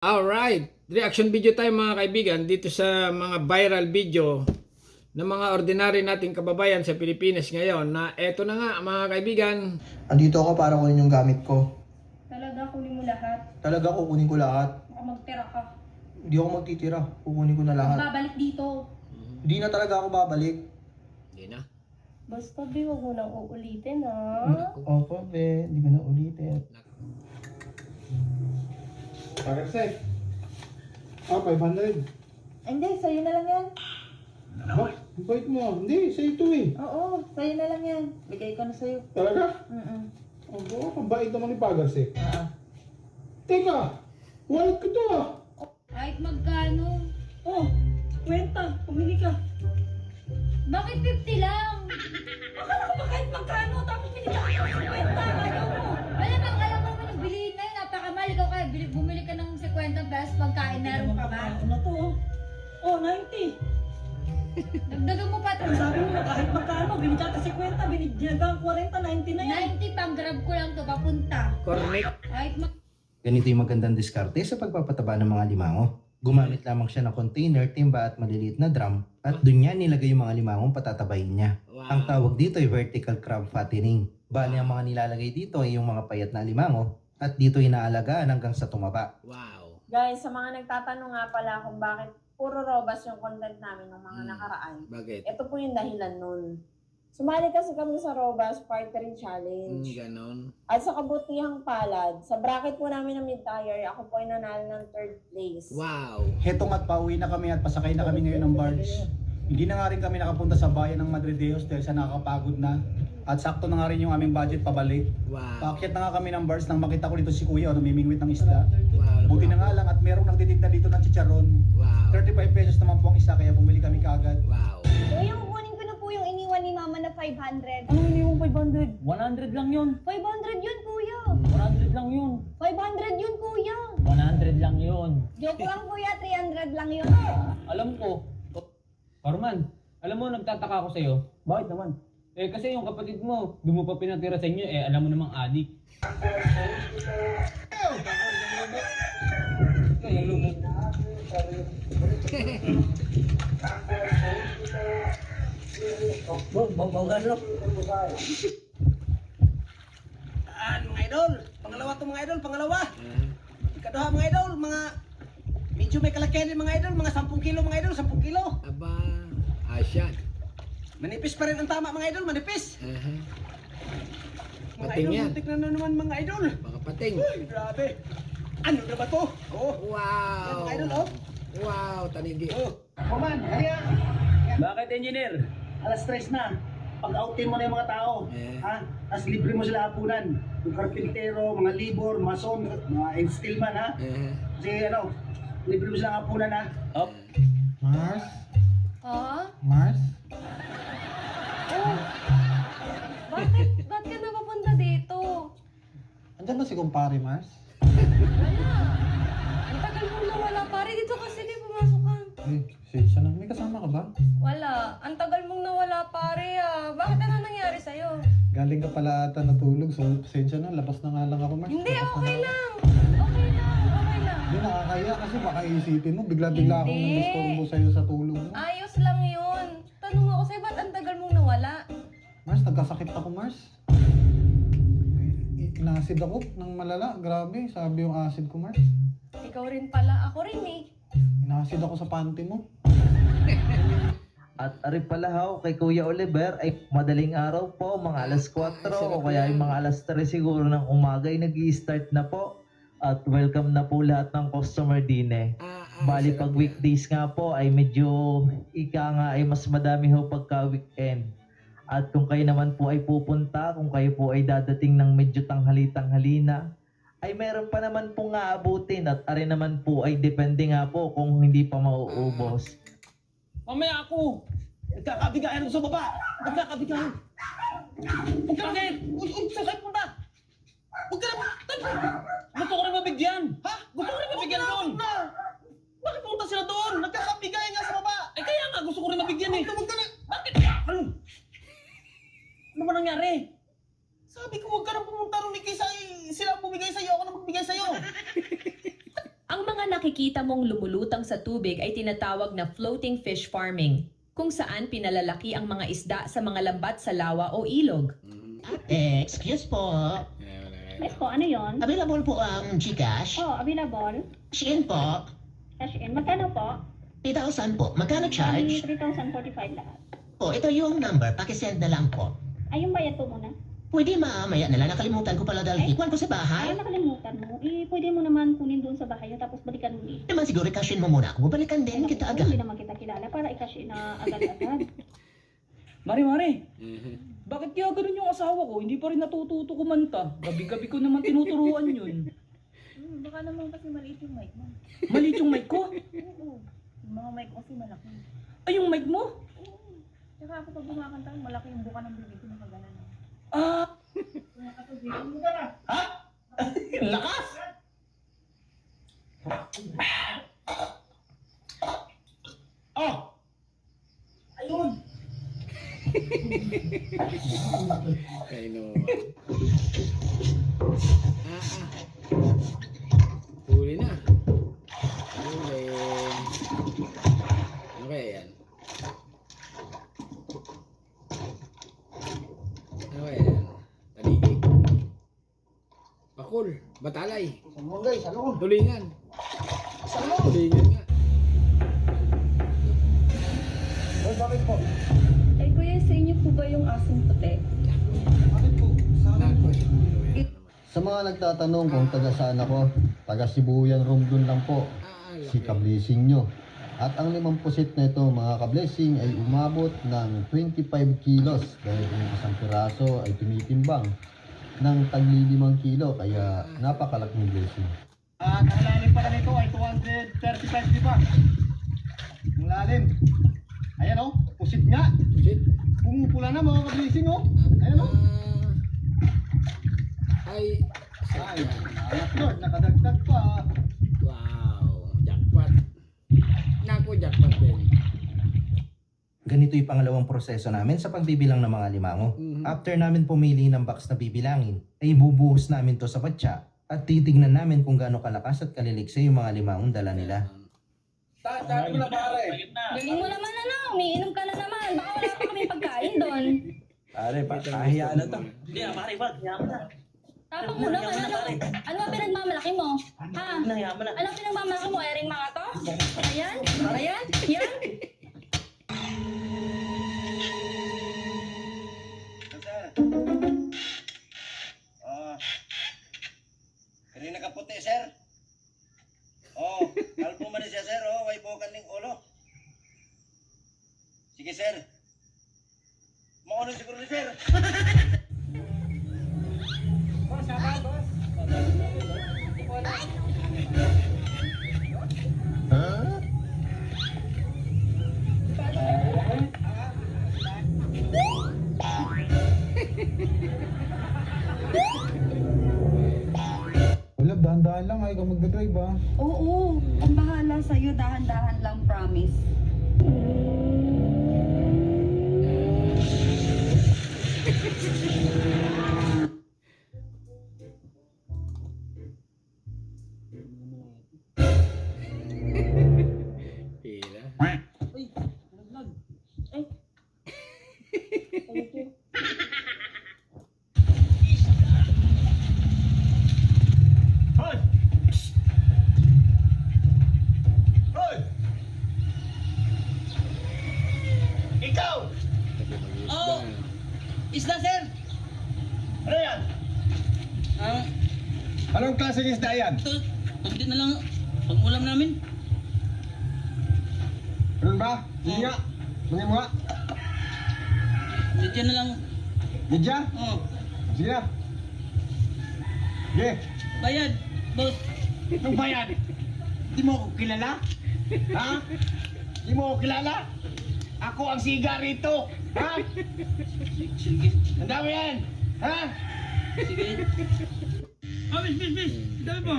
Alright, reaction video tayo mga kaibigan dito sa mga viral video ng mga ordinary nating kababayan sa Pilipinas ngayon na eto na nga mga kaibigan. Andito ako para kunin yung gamit ko. Talaga, kunin mo lahat. Talaga kukunin ko lahat. Baka magtira ka. Hindi ako magtitira. Kukunin ko na lahat. Babalik dito. Hindi na talaga ako babalik. Hindi na. Basta, Bi, huwag mo nang uulitin, ha? Opo, be. Hindi ko na ulitin. Pag-accept. 500. Hindi, sa'yo na lang yan. Ba? Ang bait mo. Hindi, sa ito eh. Oo, sa'yo na lang yan. Bigay ko na sa'yo. Talaga? Mm-mm. Ang bait naman ni Pag-accept. Teka, wallet ko to ah. Kahit magkano. Oh, kwenta. Pumili ka. Bakit 50 lang? Akala ko ba kahit magkano, tapos pinili ka ng 50. Ayaw mo. Malamang alam mo naman yung bilihin na yun. Napakamahal. Ikaw kaya bumili ka ng 50 pesos pagkain. Meron ka ba? Ano to? Oh, 90. Dagdagan mo pa ito. Sabi mo kahit magkano, binigyan ka 50, binigyan ka 40, 90 na yan. 90 pang grab ko lang to papunta. Correct. Kahit Ganito yung magandang diskarte sa pagpapataba ng mga limango. Gumamit lamang siya ng container, timba at maliliit na drum at doon niya nilagay yung mga limangong patatabayin niya. Wow. Ang tawag dito ay vertical crab fattening. Bali ang mga nilalagay dito ay yung mga payat na limango at dito inaalagaan hanggang sa tumaba. Wow. Guys, sa mga nagtatanong nga pala kung bakit puro robas yung content namin ng mga nakaraan, Bakit? ito po yung dahilan nun. Sumali kasi kami sa Robas Partnering Challenge. Ganon. At sa kabutihang palad, sa bracket po namin ng mid-tire, ako po ay nanalo ng 3rd place. Wow. Hetong at pauwi na kami at pasakay na kami ngayon ng barge. Hindi na nga rin kami nakapunta sa bayan ng Madrideos dahil sa nakakapagod na. At sakto na nga rin yung aming budget pabalik. Wow. Paakyat na nga kami ng barge nang makita ko dito si Kuya o namimingwit ng isda. Wow. Buti na nga lang at merong nagtitinda dito ng chicharon. Wow. 35 pesos naman po ang isa kaya bumili kami kaagad. Wow. Kuya, kukunin ko na po yung iniwan ni Mama na 500. Ano hindi yung 500? 100 lang yun. 500 yun, Kuya. 100 lang yun. 500 yun, Kuya. 100 lang yun. Joke lang, Kuya. 300 lang yun. Alam ko. Farman, alam mo, nagtataka ako sa'yo. Bakit naman? Kasi yung kapatid mo, doon mo pa pinatira sa inyo, alam mo namang adik. Mga idol, pangalawa to mga idol, pangalawa. Ikaduha mga idol, mga medyo may kalakihan din mga idol, mga 10 kilo mga idol, 10 kilo. Aba. Asyan. Manipis pa rin ang tama mga idol, manipis. Mga Pating idol, yan. muntik na naman mga idol. Baka pating. Uy, grabe. Ano na ba to? Oh, yan Wow. mga idol oh. Wow, tanigi. Oh. Kuman, kaya Bakit, engineer? alas 3 na. Pag-outin mo na yung mga tao. Eh. Ha? Tapos libre mo sila hapunan. Yung karpintero, mga libor, mason, mga steelman ha. Kasi ano, libre mo sila hapunan ha. Mars? Ha? Mars? Ba't ka na papunta dito? Andyan ba si kumpare Mars? Wala. Ang tagal mong nawala, pare. Dito kasi di pumasok ka. Siya na. May kasama ka ba? Wala. Ang tagal mong nawala, pare ah. Bakit ano nangyari sa'yo? Galing ka pala ata natulog. So, pasensya na. Labas na nga lang ako, Mars. Hindi, Labas na okay nga. lang. Okay lang, okay lang. Hindi, nakakaya kasi baka isipin mo. Bigla-bigla akong Hindi. nistorbo sa'yo sa tulog mo. Ayos lang yun. Tanong ako sa'yo, ba't ang tagal mong nawala? Mars, nagkasakit ako, Mars. Inacid ako ng malala. Grabe, sabi yung acid ko, Mars. Ikaw rin pala. Ako rin eh. Inacid ako sa panty mo. At ari pala ho, kay Kuya Oliver ay madaling araw po, mga alas 4 o kaya yung mga alas 3 siguro ng umaga ay nag-i-start na po. At welcome na po lahat ng customer din eh. Bali pag weekdays nga po ay medyo ika nga ay mas madami ho pagka weekend. At kung kayo naman po ay pupunta, kung kayo po ay dadating ng medyo tanghali-tanghali na, ay meron pa naman po nga abutin at ari naman po ay depende nga po kung hindi pa mauubos. Mamaya ako! Nagkakabigayan ko sa baba. Nagkakabigayan. Huwag ka na! Uy, saan punta? Huwag ka na. Gusto ko rin mabigyan! Ha? Gusto ko rin mabigyan doon! Bakit punta sila doon? Nagkakabigayan nga sa baba. Kaya nga, gusto ko rin mabigyan eh! Huwag ka na. Bakit? Ano ba nangyari? Sabi ko huwag ka na pumunta ron ni Kisay. Sila ang bumigay sa'yo. Ako na magbigay sa'yo. Ang mga nakikita mong lumulutang sa tubig ay tinatawag na floating fish farming, kung saan pinalalaki ang mga isda sa mga lambat sa lawa o ilog. Excuse po. Yes po, ano yon? Available po ang Gcash? Oh, available. Shein po. Cash in. Magkano po? 3,000 po. Magkano charge? 3,045 lahat. Po, ito yung number. Pakisend na lang po. Ay, yung bayad po muna. Pwede mamaya na lang. Nakalimutan ko pala dahil ikuan ko sa bahay. Ay, nakalimutan mo. Pwede mo naman kunin doon sa bahay tapos balikan mo ulit. Naman siguro cashin mo muna ako. Balikan din kita agad. Hindi naman kita kilala para i-cash in na agad-agad. Mare, bakit kaya ganun yung asawa ko? Hindi pa rin natututo kumanta. Gabi-gabi ko naman tinuturuan yun. Baka naman kasi maliit yung mic mo. Maliit yung mic ko? Oo. Yung mga mic ko kasi malaki. Ay, yung mic mo? Oo. Tsaka ako pag kumakanta, malaki yung buka ng bibig ko nakaganan. Ah, Lakas! Oh! Ayun! Ay, no. Huli na. Huli. Ano kaya yan? Ano kaya yan? Taligig. Bakul. Batalay. Salmon guys, salmon. Tulingan. Tulingan nga. Boss, bakit po? Eh, kuya, sa inyo po ba yung asong puti? Bakit po? Nagpo. Sa mga nagtatanong kung taga saan ako, taga Sibuyan Romdon lang po, si Ka-Blessing nyo. At ang 5 pusit na ito mga Ka-Blessing ay umabot ng 25 kilos dahil ang isang piraso ay tumitimbang ng tagli 5 kilo kaya napakalaking blessing. At ang lalim pala nito ay 235 di ba? Ang lalim. Ayan oh, pusit nga. Shit. Pumupula na mga ka-blessing oh. Ayan oh. Ay. Ay, salamat Lord, nakadagdag pa. Wow. Jackpot. Naku, jackpot din. Ganito yung pangalawang proseso namin sa pagbibilang ng mga limango. After namin pumili ng box na bibilangin, ay bubuhos namin to sa batya at titignan namin kung gaano kalakas at kaliliksa yung mga limangong dala nila. Tayo na pare. Galing mo naman umiinom ka na naman. Baka wala pa kami pagkain doon. pare, pahiya na to. Hindi pare, wag. Yaman na. Tapang mo naman, ano ba pinagmamalaki mo? Ha? Yaman na. Ano pinagmamalaki mo? Ering mga to? Ayan? Ayan? Yan? Kanina ka puti, sir. Oh, kalbo man siya, sir. Oh, way bukan ning ulo. Sige, sir. Mauna siguro ni sir. Wala, dahan-dahan lang. Ay, ikaw magdadrive ah. Oo, ang bahala sa'yo, dahan-dahan lang, promise. Pila. Hoy! Hoy! Ikaw! Oh! Isda, sir. Ano yan? Anong klaseng isda yan? Kunti na lang pang-ulam namin. Ano ba? Sige nga. Mungin mo nga. Medyo na lang. Medya? Oh, Sige na. Sige. bayad, boss. Anong bayan? Di mo ako kilala? Ha? Di mo ako kilala? Ako ang siga rito. Ha? Sige. Ang dami yan. Ha? Sige. Ah, bis. Dami ba?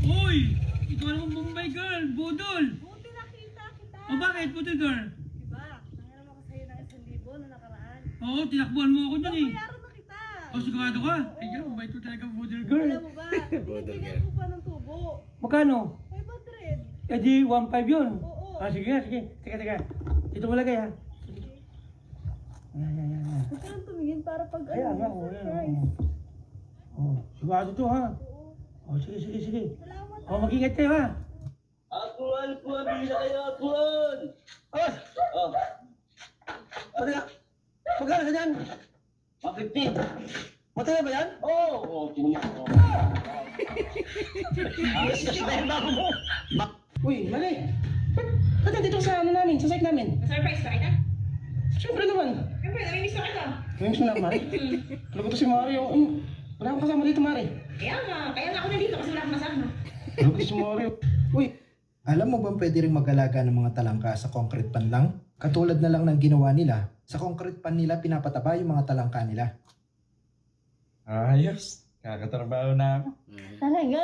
Uy! Ikaw naman Bombay girl, budol! Buti nakita kita. O bakit, budol girl? Diba? Nangyari ako sa'yo ng 1,000 na nakaraan. Oo, tinakbuhan mo ako dyan eh. Bayaran na kita. O, sigurado ka? Ay, yan, mabait ko talaga budol girl. Alam mo ba, Budol ka. pa ng tubo. Magkano? 500. Eh di 1.5 yun. Oo. Ah, sige, sige. Teka. Dito mo lagay ha. Yan. Huwag ka nang tumingin para pag Kaya nga, surprise. Oh, sigurado to ha. Oh, sige. Oh, mag-ingat kayo ha. Atuan, bisa kayo, atuan! Oh! Magkano ka dyan? 150. Matagal ba yan? Oo, tinumak ko. Uy, mali. Ba't nandito sa ano namin, sa site namin? Surprise ka kita? Siyempre naman. Siyempre, namimiss na kita. Ngayon na, Mari. Alam ko to si Mario. Wala akong kasama dito, Mari. Kaya nga ako nandito kasi wala akong kasama. Alam ko si Mario. Uy, Alam mo bang pwede rin mag-alaga ng mga talangka sa concrete pan lang? Katulad na lang ng ginawa nila, sa concrete pan nila pinapataba yung mga talangka nila. Ayos. Kakatrabaho na ako. Talaga?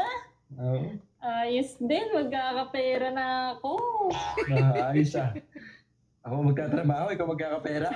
Oo. Ayos din, magkakapera na ako. Ayos ah. Ako magkatrabaho, ikaw magkakapera.